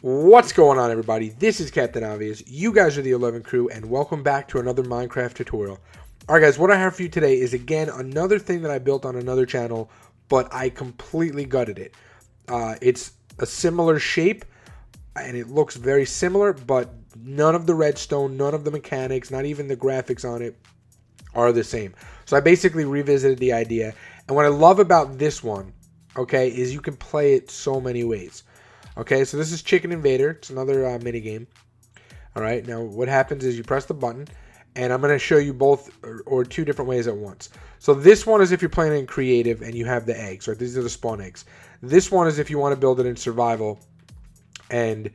What's going on, everybody? This is Captain Obvious. You guys are the 11 crew, and welcome back to another Minecraft tutorial. Alright guys, what I have for you today is again another thing that I built on another channel, but I completely gutted it. It's a similar shape, and it looks very similar, but none of the redstone, none of the mechanics, not even the graphics on it are the same. So I basically revisited the idea, and what I love about this one, okay, is you can play it so many ways. Okay, so this is Chicken Invader. It's another mini game. All right, now what happens is you press the button, and I'm going to show you both or two different ways at once. So this one is if you're playing in creative and you have the eggs, right? These are the spawn eggs. This one is if you want to build it in survival, and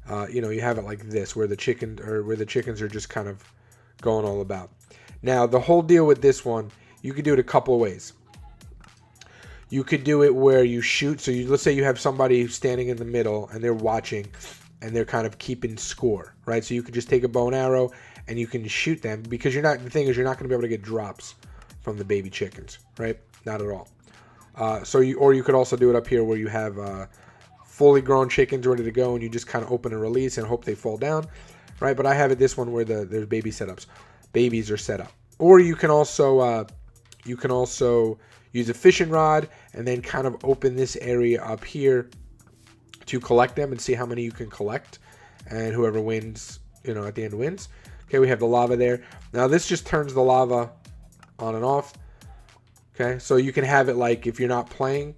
you have it like this, where the chickens are just kind of going all about. Now the whole deal with this one, you can do it a couple of ways. You could do it where you shoot. So let's say you have somebody standing in the middle and they're watching and they're kind of keeping score, right? So you could just take a bow and arrow and you can shoot them, because the thing is you're not going to be able to get drops from the baby chickens, right? Not at all. Or you could also do it up here where you have fully grown chickens ready to go and you just kind of open and release and hope they fall down, right? But I have it this one where there's baby setups. Babies are set up. Or you can also use a fishing rod and then kind of open this area up here to collect them and see how many you can collect. And whoever wins, at the end wins. Okay, we have the lava there. Now this just turns the lava on and off. Okay, so you can have it like if you're not playing.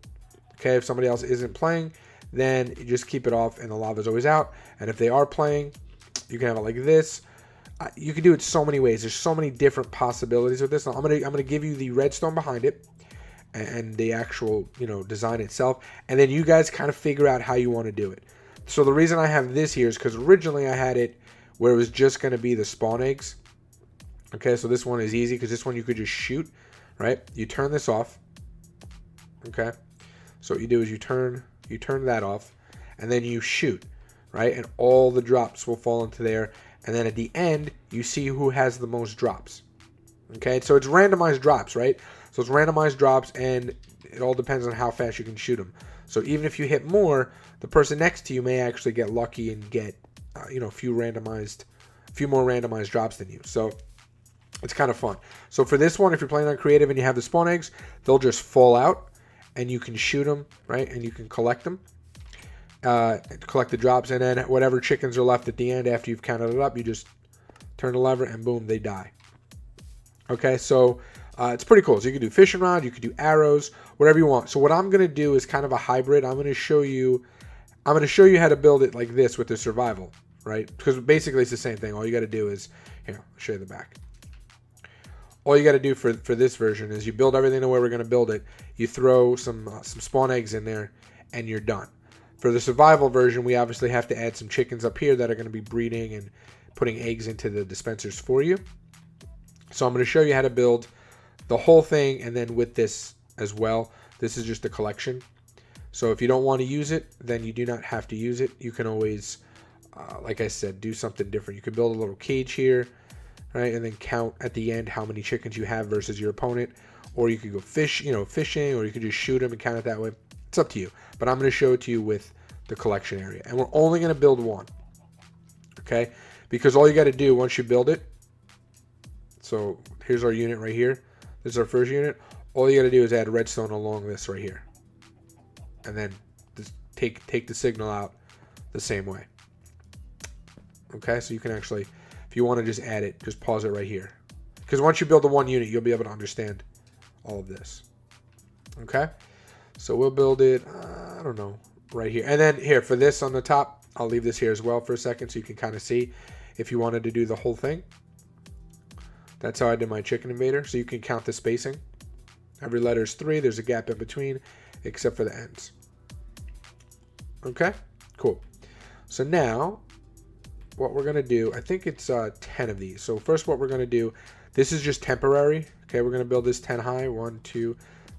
Okay, if somebody else isn't playing, then you just keep it off and the lava's always out. And if they are playing, you can have it like this. You can do it so many ways. There's so many different possibilities with this. Now, I'm gonna give you the redstone behind it and the actual design itself, and then you guys kind of figure out how you want to do it. So the reason I have this here is because originally I had it where it was just going to be the spawn eggs. Okay, so this one is easy because this one you could just shoot, right? You turn this off. Okay, so what you do is you turn that off and then you shoot, right? And all the drops will fall into there, and then at the end you see who has the most drops. Okay, so it's randomized drops, right? So it's randomized drops, and it all depends on how fast you can shoot them. So even if you hit more, the person next to you may actually get lucky and get, a few more randomized drops than you. So it's kind of fun. So for this one, if you're playing on creative and you have the spawn eggs, they'll just fall out, and you can shoot them, right? And you can collect them, collect the drops, and then whatever chickens are left at the end after you've counted it up, you just turn the lever, and boom, they die. Okay, so it's pretty cool. So you can do fishing rod, you can do arrows, whatever you want. So what I'm going to do is kind of a hybrid. I'm going to show you how to build it like this with the survival, right? Because basically it's the same thing. All you got to do is, here, I'll show you the back. All you got to do for this version is you build everything the way we're going to build it. You throw some spawn eggs in there, and you're done. For the survival version, we obviously have to add some chickens up here that are going to be breeding and putting eggs into the dispensers for you. So I'm going to show you how to build the whole thing, and then with this as well. This is just a collection. So if you don't want to use it, then you do not have to use it. You can always, like I said, do something different. You can build a little cage here, right, and then count at the end how many chickens you have versus your opponent. Or you could go fishing, or you could just shoot them and count it that way. It's up to you. But I'm going to show it to you with the collection area, and we're only going to build one. Okay, because all you got to do once you build it. So here's our unit right here. This is our first unit. All you got to do is add redstone along this right here, and then just take the signal out the same way. Okay, so you can actually, if you want to just add it, just pause it right here, because once you build the one unit, you'll be able to understand all of this. Okay, so we'll build it, I don't know, right here, and then here for this on the top, I'll leave this here as well for a second so you can kind of see if you wanted to do the whole thing. That's how I did my Chicken Invader. So you can count the spacing. Every letter is 3. There's a gap in between, except for the ends. Okay, cool. So now, what we're going to do, I think it's 10 of these. So first what we're going to do, this is just temporary. Okay, we're going to build this 10 high. 1, 2,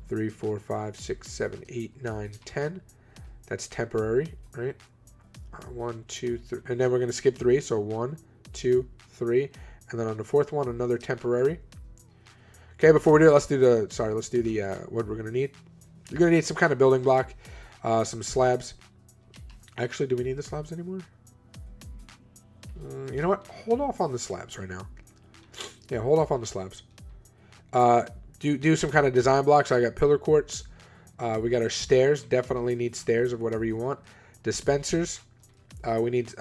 3, 4, 5, 6, 7, 8, 9, 10. That's temporary, right? 1, 2, 3. And then we're going to skip 3. So 1, 2, 3. And then on the fourth one, another temporary. Okay, before we do it, let's do the what we're going to need. You're going to need some kind of building block, some slabs. Actually, do we need the slabs anymore? You know what? Hold off on the slabs right now. Yeah, hold off on the slabs. Do some kind of design blocks. I got pillar quartz. We got our stairs. Definitely need stairs of whatever you want. Dispensers. We need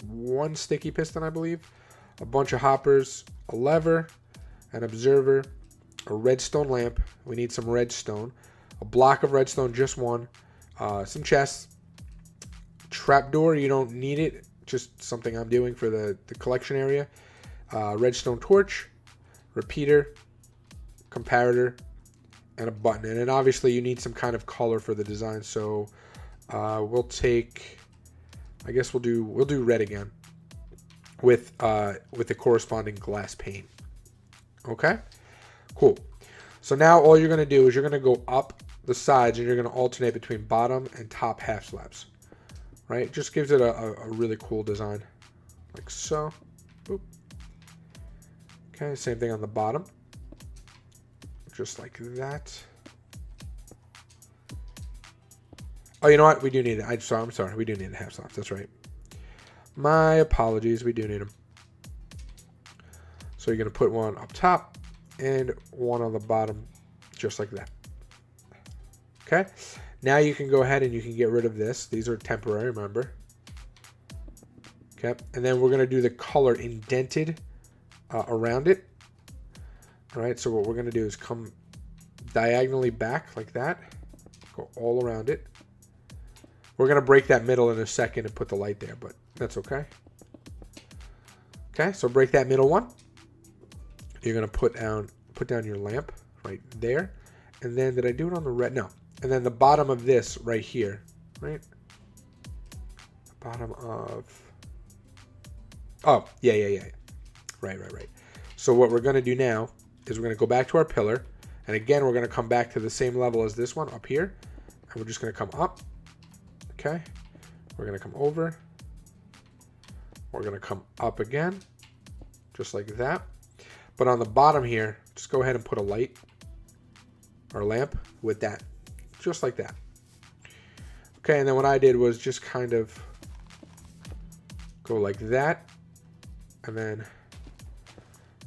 one sticky piston, I believe. A bunch of hoppers. A lever. An observer. A redstone lamp. We need some redstone. A block of redstone, just one. Some chests. Trapdoor, you don't need it. Just something I'm doing for the collection area. Redstone torch. Repeater. Comparator. And a button. And then obviously you need some kind of color for the design. So we'll take, I guess we'll do red again with the corresponding glass pane. Okay, cool. So now all you're gonna do is you're gonna go up the sides and you're gonna alternate between bottom and top half slabs. Right, just gives it a really cool design, like so. Boop. Okay, same thing on the bottom. Just like that. Oh, you know what? We do need it. I'm sorry. We do need the half slabs. That's right. My apologies. We do need them. So you're going to put one up top and one on the bottom, just like that. Okay. Now you can go ahead and you can get rid of this. These are temporary, remember. Okay. And then we're going to do the color indented around it. All right, so what we're going to do is come diagonally back like that. Go all around it. We're going to break that middle in a second and put the light there, but that's okay. Okay, so break that middle one. You're going to put down your lamp right there. And then, did I do it on the red? No. And then the bottom of this right here, right? The bottom of... Oh, yeah. Right. So what we're going to do now is we're going to go back to our pillar, and again we're going to come back to the same level as this one up here, and we're just going to come up. Okay, we're going to come over, we're going to come up again, just like that. But on the bottom here, just go ahead and put a light or a lamp with that, just like that. Okay, and then what I did was just kind of go like that, and then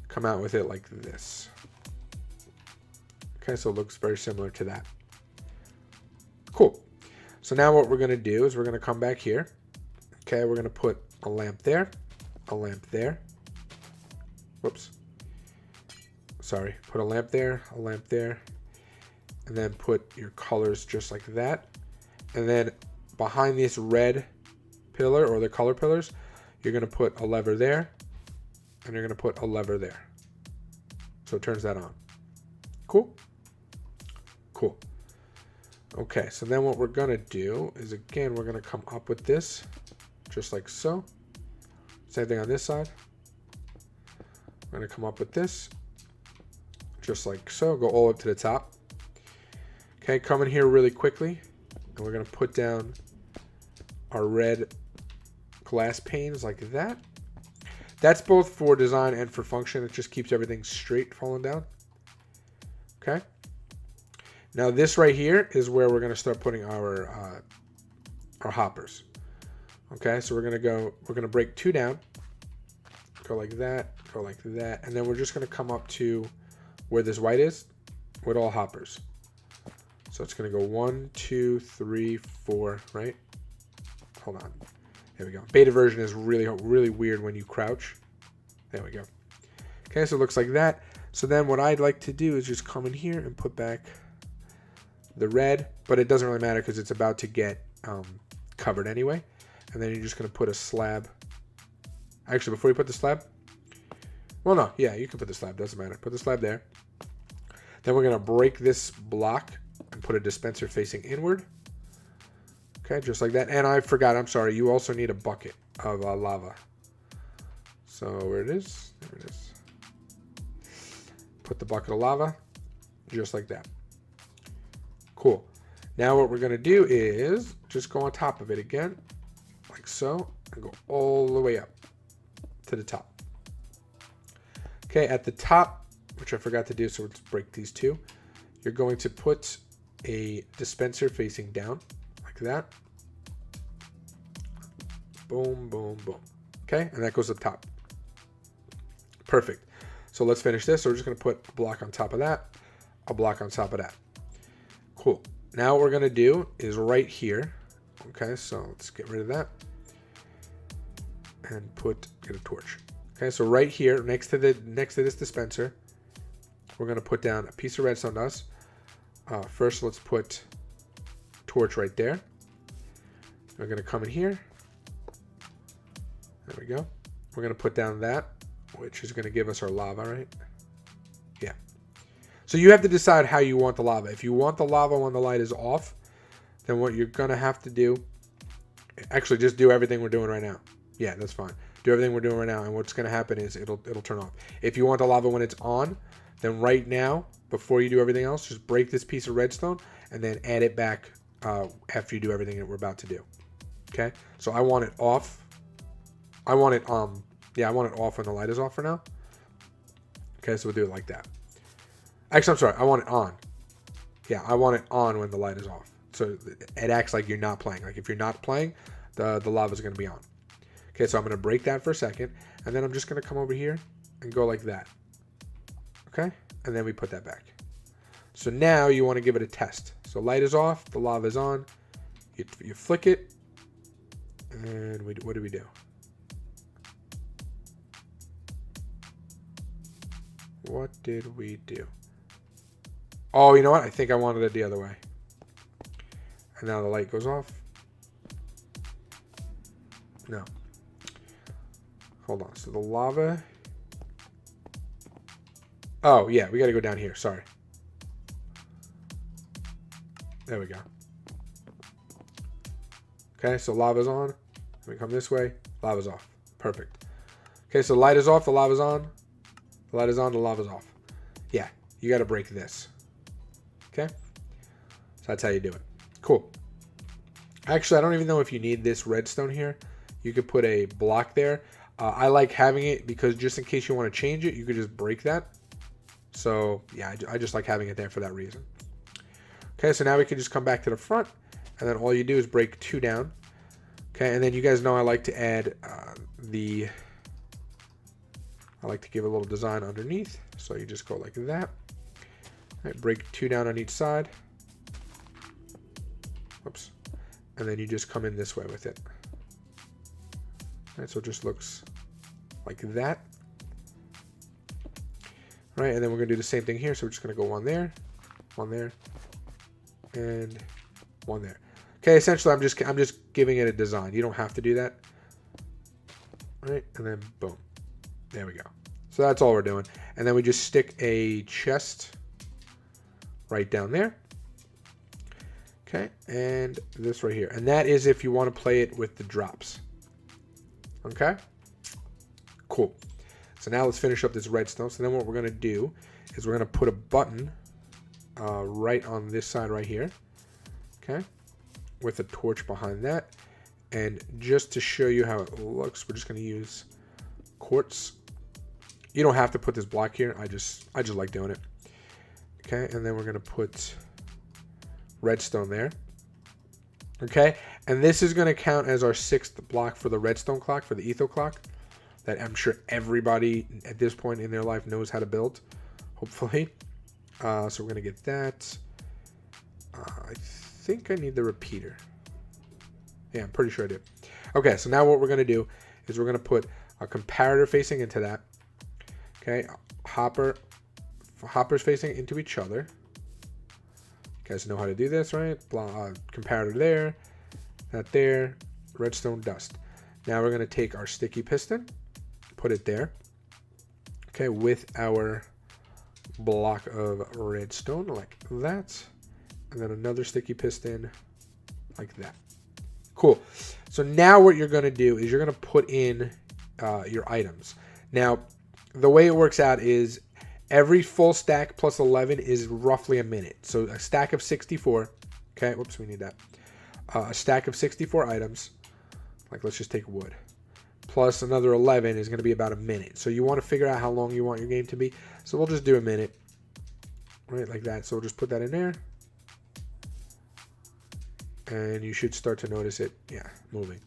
come out with it like this. Okay, so it looks very similar to that. Cool. So now what we're going to do is we're going to come back here. Okay, we're going to put a lamp there, a lamp there. Whoops. Sorry. Put a lamp there, and then put your colors just like that. And then behind this red pillar or the color pillars, you're going to put a lever there, and you're going to put a lever there. So it turns that on. Cool? Cool. Okay, so then what we're going to do is, again, we're going to come up with this, just like so. Same thing on this side. We're going to come up with this, just like so. Go all up to the top. Okay, come in here really quickly, and we're going to put down our red glass panes like that. That's both for design and for function. It just keeps everything straight falling down. Okay. Now this right here is where we're going to start putting our hoppers. Okay, so we're going to break two down. Go like that, and then we're just going to come up to where this white is with all hoppers. So it's going to go 1, 2, 3, 4, right? Hold on. There we go. Beta version is really weird when you crouch. There we go. Okay, so it looks like that. So then what I'd like to do is just come in here and put back the red, but it doesn't really matter because it's about to get covered anyway. And then you're just going to put a slab. Actually, before you put the slab, well, no, yeah, you can put the slab, doesn't matter. Put the slab there. Then we're going to break this block and put a dispenser facing inward. Okay, just like that. And I forgot, I'm sorry, you also need a bucket of lava. So where it is, there it is. Put the bucket of lava, just like that. Cool. Now what we're going to do is just go on top of it again, like so, and go all the way up to the top. Okay, at the top, which I forgot to do, so let's break these two. You're going to put a dispenser facing down, like that. Boom, boom, boom. Okay, and that goes up top. Perfect. So let's finish this. So we're just going to put a block on top of that, a block on top of that. Cool. Now what we're going to do is right here. Okay, so let's get rid of that and get a torch. Okay, so right here next to this dispenser, we're going to put down a piece of redstone dust. First, let's put torch right there. We're going to come in here. There we go. We're going to put down that, which is going to give us our lava, right? Yeah. So you have to decide how you want the lava. If you want the lava when the light is off, then what you're going to have to do, actually just do everything we're doing right now. Yeah, that's fine. Do everything we're doing right now, and what's going to happen is it'll turn off. If you want the lava when it's on, then right now, before you do everything else, just break this piece of redstone and then add it back after you do everything that we're about to do. Okay? So I want it off. I want it off when the light is off for now. Okay, so we'll do it like that. Actually, I'm sorry. I want it on. Yeah, I want it on when the light is off. So it acts like you're not playing. Like if you're not playing, the lava is going to be on. Okay, so I'm going to break that for a second, and then I'm just going to come over here and go like that. Okay, and then we put that back. So now you want to give it a test. So light is off, the lava is on. You flick it, and what do we do? What did we do? Oh, you know what? I think I wanted it the other way. And now the light goes off. No. Hold on. So the lava. Oh, yeah. We got to go down here. Sorry. There we go. Okay. So lava's on. We come this way. Lava's off. Perfect. Okay. So light is off. The lava's on. The light is on. The lava's off. Yeah. You got to break this. Okay. So that's how you do it. Cool. Actually, I don't even know if you need this redstone here. You could put a block there. I like having it because just in case you want to change it, you could just break that. So yeah, I just like having it there for that reason. Okay, so now we can just come back to the front, and then all you do is break 2 down. Okay, and then you guys know I like to add I like to give a little design underneath. So you just go like that. All right, break 2 down on each side. Whoops. And then you just come in this way with it. All right, so it just looks like that. All right, and then we're gonna do the same thing here. So we're just gonna go one there, and one there. Okay, essentially I'm just giving it a design. You don't have to do that. All right, and then boom. There we go. So that's all we're doing. And then we just stick a chest right down there. Okay, and this right here. And that is if you want to play it with the drops. Okay, cool. So now let's finish up this redstone. So then what we're going to do is we're going to put a button right on this side right here. Okay, with a torch behind that. And just to show you how it looks, we're just going to use quartz. You don't have to put this block here. I just like doing it. Okay, and then we're going to put redstone there. Okay, and this is going to count as our 6th block for the redstone clock, for the etho clock, that I'm sure everybody at this point in their life knows how to build, hopefully. So we're going to get that. I think I need the repeater. Yeah, I'm pretty sure I do. Okay, so now what we're going to do is we're going to put a comparator facing into that. Okay, hoppers facing into each other. You guys know how to do this, right? Comparator there, that there, redstone dust. Now we're going to take our sticky piston, put it there, okay, with our block of redstone like that, and then another sticky piston like that. Cool. So now what you're going to do is you're going to put in your items. Now, the way it works out is every full stack plus 11 is roughly a minute. So a stack of 64. Okay, whoops, we need that. A stack of 64 items. Like, let's just take wood. Plus another 11 is going to be about a minute. So you want to figure out how long you want your game to be. So we'll just do a minute. Right, like that. So we'll just put that in there. And you should start to notice it, yeah, moving.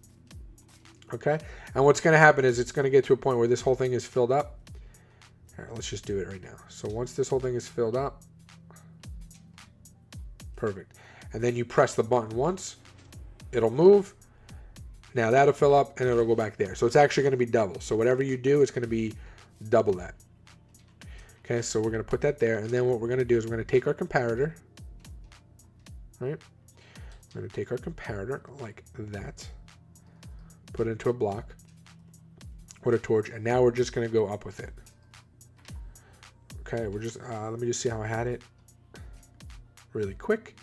Okay, and what's going to happen is it's going to get to a point where this whole thing is filled up. All right, let's just do it right now. So once this whole thing is filled up, perfect. And then you press the button once, it'll move. Now that'll fill up and it'll go back there. So it's actually going to be double. So whatever you do, it's going to be double that. Okay, so we're going to put that there. And then what we're going to do is we're going to take our comparator. Right? We're going to take our comparator like that. Put it into a block. Put a torch. And now we're just going to go up with it. Okay, we're just, let me just see how I had it really quick.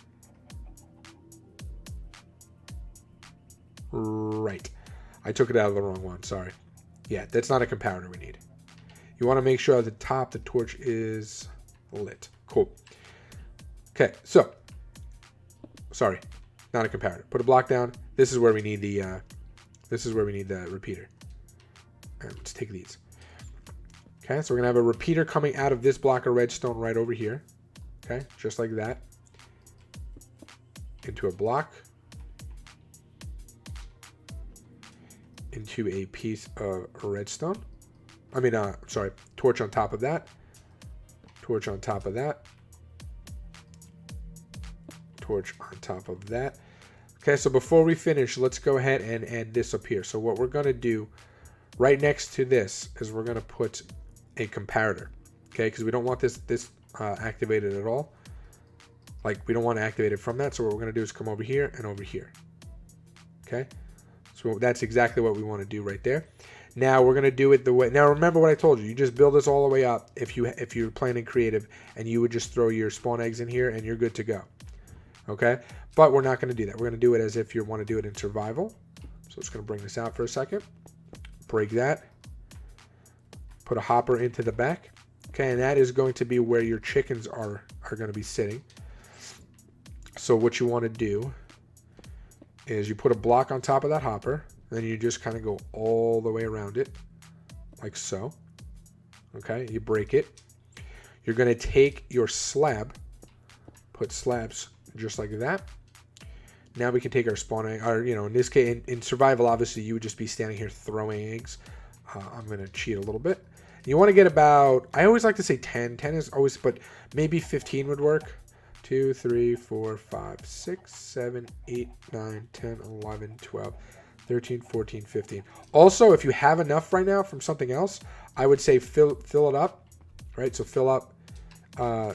Right. I took it out of the wrong one. Sorry. Yeah, that's not a comparator we need. You want to make sure at the top the torch is lit. Cool. Okay, so. Sorry. Not a comparator. Put a block down. This is where we need the repeater. All right, let's take these. Okay, so we're going to have a repeater coming out of this block of redstone right over here. Okay, just like that. Into a block. Into a piece of redstone. Sorry, torch on top of that. Torch on top of that. Torch on top of that. Okay, so before we finish, let's go ahead and add this up here. So what we're going to do right next to this is we're going to put a comparator. Okay, because we don't want this activated at all. Like, we don't want to activate it from that. So what we're going to do is come over here and over here. Okay. So that's exactly what we want to do right there. Now we're going to do it the way. Now remember what I told you. You just build this all the way up if you're playing creative, and you would just throw your spawn eggs in here and you're good to go. Okay? But we're not going to do that. We're going to do it as if you want to do it in survival. So it's going to bring this out for a second. Break that. Put a hopper into the back. Okay, and that is going to be where your chickens are going to be sitting. So what you want to do is you put a block on top of that hopper, then you just kind of go all the way around it, like so. Okay, you break it. You're going to take your slab, put slabs just like that. Now we can take our spawn egg, or in this case, in survival, obviously you would just be standing here throwing eggs. I'm going to cheat a little bit. You want to get about, I always like to say 10. 10 is always, but maybe 15 would work. 2, 3, 4, 5, 6, 7, 8, 9, 10, 11, 12, 13, 14, 15. Also, if you have enough right now from something else, I would say fill it up, right? So fill up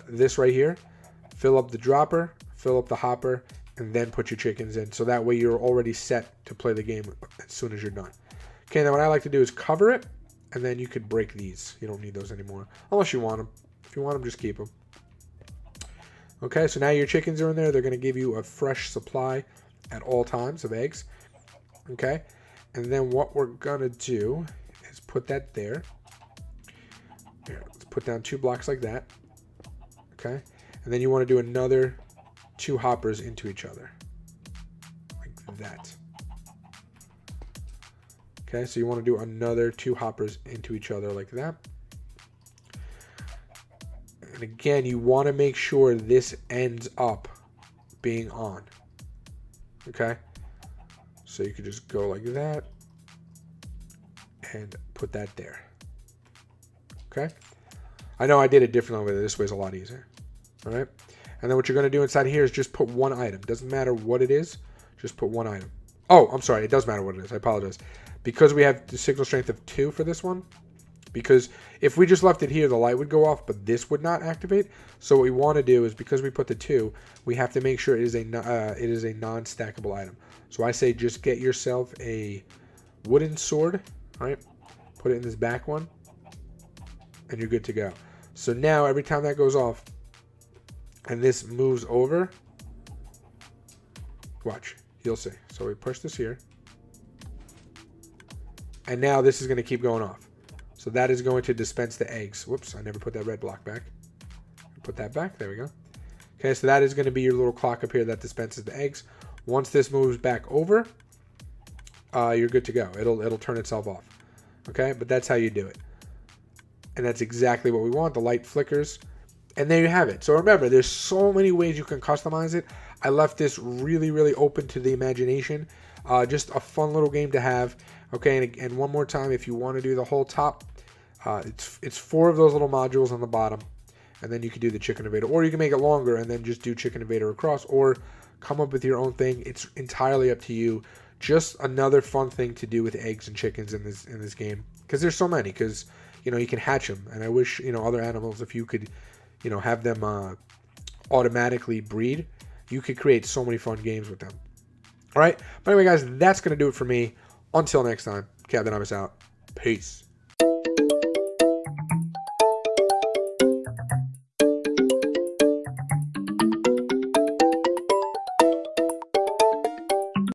this right here, fill up the dropper, fill up the hopper, and then put your chickens in. So that way you're already set to play the game as soon as you're done. Okay, now what I like to do is cover it, and then you could break these. You don't need those anymore, unless you want them. If you want them, just keep them. Okay, so now your chickens are in there. They're going to give you a fresh supply at all times of eggs. Okay, and then what we're going to do is put that there. Here, let's put down 2 blocks like that. Okay, and then you want to do another 2 hoppers into each other. Like that. Okay, so you want to do another 2 hoppers into each other like that. And again, you want to make sure this ends up being on. Okay? So you could just go like that and put that there. Okay? I know I did it differently, but this way is a lot easier. All right? And then what you're going to do inside here is just put 1 item. Doesn't matter what it is, just put 1 item. Oh, I'm sorry. It does matter what it is. I apologize. Because we have the signal strength of 2 for this one, because if we just left it here, the light would go off, but this would not activate. So what we want to do is, because we put the 2, we have to make sure it is a non-stackable item. So I say just get yourself a wooden sword, right? Put it in this back one, and you're good to go. So now every time that goes off, and this moves over, watch, you'll see. So we push this here, and now this is going to keep going off. So that is going to dispense the eggs. Whoops, I never put that red block back. Put that back. There we go. Okay, so that is going to be your little clock up here that dispenses the eggs. Once this moves back over, you're good to go. It'll turn itself off. Okay, but that's how you do it. And that's exactly what we want. The light flickers. And there you have it. So remember, there's so many ways you can customize it. I left this really, really open to the imagination. Just a fun little game to have. Okay, and one more time, if you want to do the whole top, it's 4 of those little modules on the bottom, and then you can do the chicken invader, or you can make it longer and then just do chicken invader across, or come up with your own thing. It's entirely up to you. Just another fun thing to do with eggs and chickens in this game, because there's so many. Because you can hatch them, and I wish other animals, if you could have them automatically breed, you could create so many fun games with them. All right, but anyway, guys, that's gonna do it for me. Until next time, Captain Obvious out. Peace.